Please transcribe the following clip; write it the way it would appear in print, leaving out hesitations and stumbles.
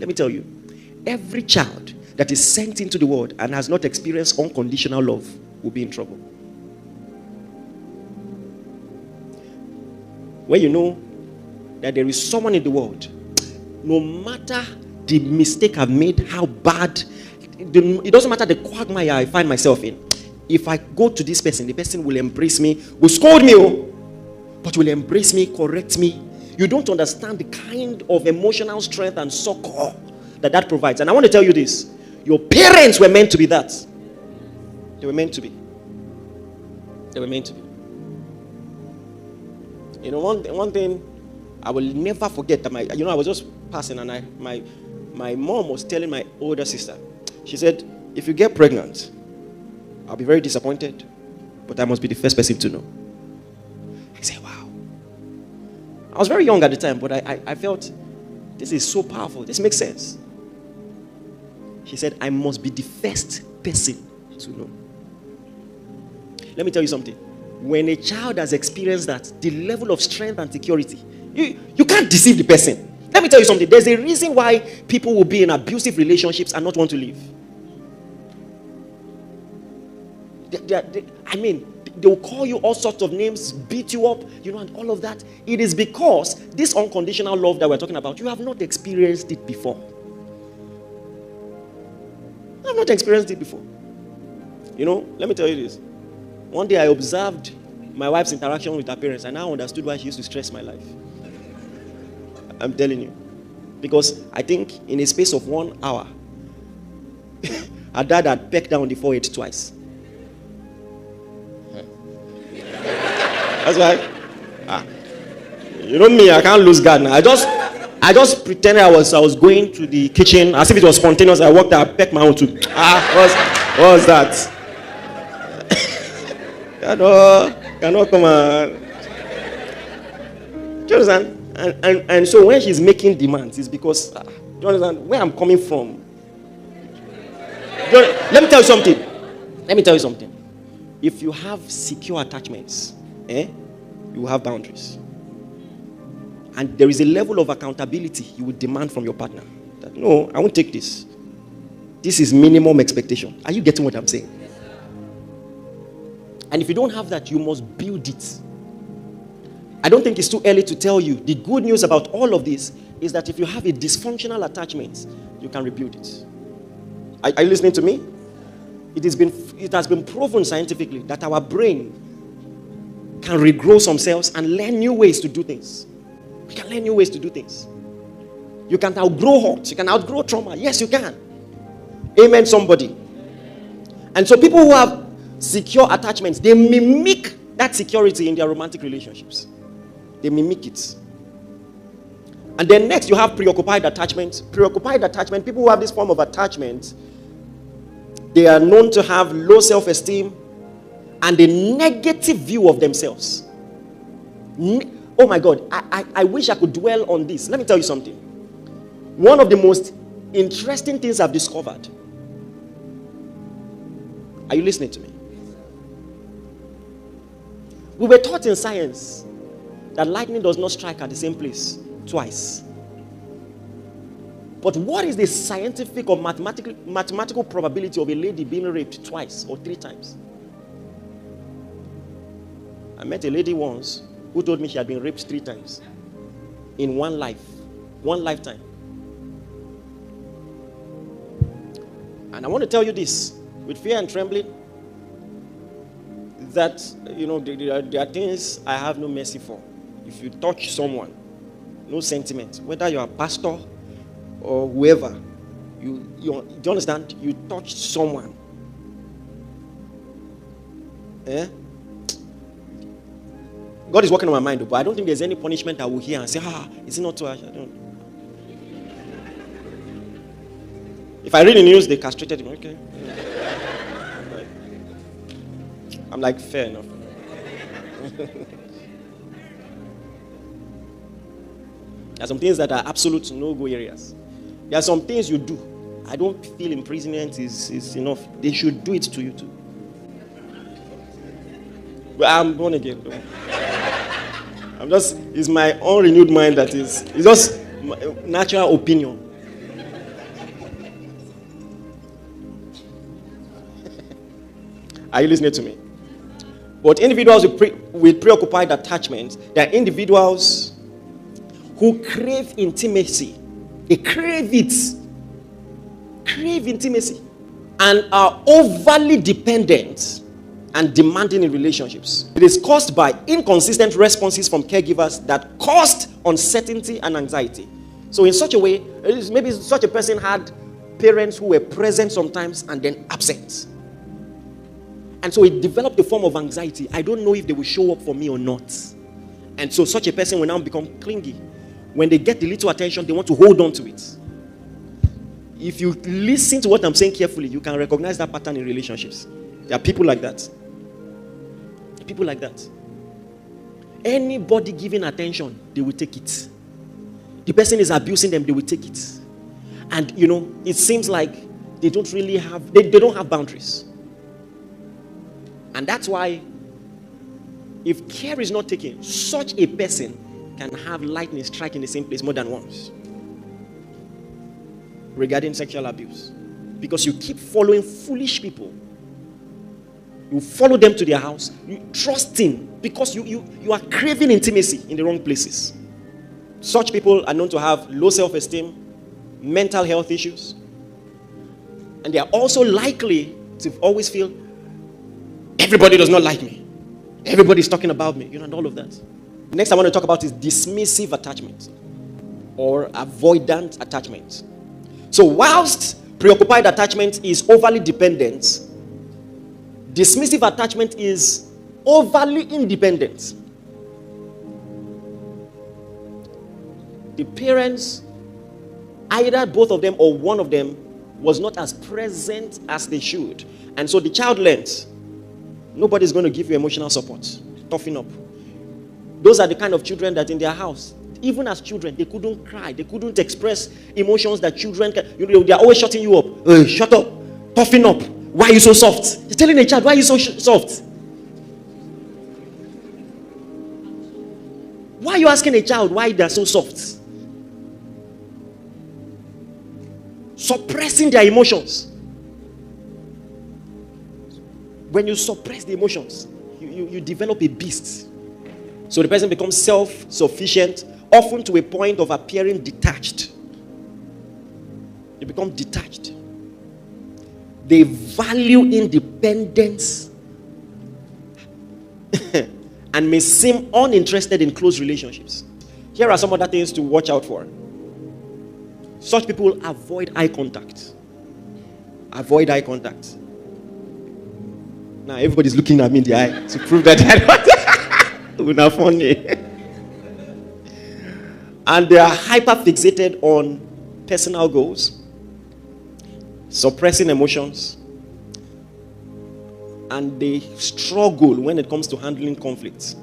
Let me tell you, every child that is sent into the world and has not experienced unconditional love will be in trouble. When you know that there is someone in the world, no matter the mistake I've made, how bad, it doesn't matter the quagmire I find myself in. If I go to this person, the person will embrace me, will scold me, but will embrace me, correct me. You don't understand the kind of emotional strength and succor that provides. And I want to tell you this. Your parents were meant to be that. They were meant to be. They were meant to be. You know, one thing I will never forget that I was just passing and my mom was telling my older sister. She said, if you get pregnant, I'll be very disappointed, but I must be the first person to know. I said, wow. I was very young at the time, but I felt this is so powerful. This makes sense. She said, I must be the first person to know. Let me tell you something. When a child has experienced that, the level of strength and security, you can't deceive the person. Let me tell you something. There's a reason why people will be in abusive relationships and not want to leave. They will call you all sorts of names, beat you up, and all of that. It is because this unconditional love that we're talking about, you have not experienced it before. I have not experienced it before. Let me tell you this. One day I observed my wife's interaction with her parents, and I understood why she used to stress my life. I'm telling you. Because I think in a space of 1 hour, her dad had pecked down the forehead twice. That's why. You know me, I can't lose guard now. I just pretended I was going to the kitchen as if it was spontaneous. I walked there, I pecked my own too. What was that? Cannot come on. Do you understand? And so when she's making demands, it's because, do you understand, where I'm coming from. Let me tell you something. If you have secure attachments, you have boundaries. And there is a level of accountability you will demand from your partner. That, no, I won't take this. This is minimum expectation. Are you getting what I'm saying? And if you don't have that, you must build it. I don't think it's too early to tell you. The good news about all of this is that if you have a dysfunctional attachment, you can rebuild it. Are you listening to me? It has been proven scientifically that our brain can regrow some cells and learn new ways to do things. We can learn new ways to do things. You can outgrow hurt. You can outgrow trauma. Yes, you can. Amen, somebody. And so people who have secure attachments, they mimic that security in their romantic relationships. They mimic it. And then next, you have preoccupied attachment. Preoccupied attachment, people who have this form of attachment, they are known to have low self-esteem and a negative view of themselves. Oh my God, I wish I could dwell on this. Let me tell you something. One of the most interesting things I've discovered. Are you listening to me? We were taught in science that lightning does not strike at the same place twice. But what is the scientific or mathematical probability of a lady being raped twice or 3 times? I met a lady once who told me she had been raped 3 times in one lifetime. And I want to tell you this with fear and trembling, that there are things I have no mercy for. If you touch someone, no sentiment, whether you're a pastor or whoever, do you understand? You touch someone, God is working on my mind, but I don't think there's any punishment I will hear and say, is it not too harsh? I don't. If I read the news, they castrated him. Okay. I'm like, fair enough. There are some things that are absolute no-go areas. There are some things you do. I don't feel imprisonment is enough. They should do it to you too. But I'm born again. It's my own renewed mind that is, it's just natural opinion. Are you listening to me? But individuals with preoccupied attachment, they are individuals who crave intimacy. They crave it. Crave intimacy. And are overly dependent and demanding in relationships. It is caused by inconsistent responses from caregivers that caused uncertainty and anxiety. So in such a way, maybe such a person had parents who were present sometimes and then absent. And so it developed a form of anxiety. I don't know if they will show up for me or not. And so such a person will now become clingy. When they get the little attention, they want to hold on to it. If you listen to what I'm saying carefully, you can recognize that pattern in relationships. There are people like that. People like that. Anybody giving attention, they will take it. The person is abusing them, they will take it. And it seems like they don't really have, they don't have boundaries. And that's why, if care is not taken, such a person can have lightning strike in the same place more than once. Regarding sexual abuse. Because you keep following foolish people. You follow them to their house. You trust in because you are craving intimacy in the wrong places. Such people are known to have low self-esteem, mental health issues. And they are also likely to always feel, everybody does not like me. Everybody is talking about me. And all of that. Next I want to talk about is dismissive attachment or avoidant attachment. So whilst preoccupied attachment is overly dependent, dismissive attachment is overly independent. The parents, either both of them or one of them, was not as present as they should. And so the child learns, nobody's going to give you emotional support. Toughen up. Those are the kind of children that in their house, even as children, they couldn't cry. They couldn't express emotions that children can. They are always shutting you up. Hey, shut up. Toughen up. Why are you so soft? You're telling a child, why are you so soft? Why are you asking a child why they are so soft? Suppressing their emotions. When you suppress the emotions, you develop a beast. So the person becomes self-sufficient, often to a point of appearing detached. They become detached. They value independence and may seem uninterested in close relationships. Here are some other things to watch out for. Such people avoid eye contact. Avoid eye contact. Now everybody's looking at me in the eye to prove that they're not funny. And they are hyper fixated on personal goals, suppressing emotions, and they struggle when it comes to handling conflicts.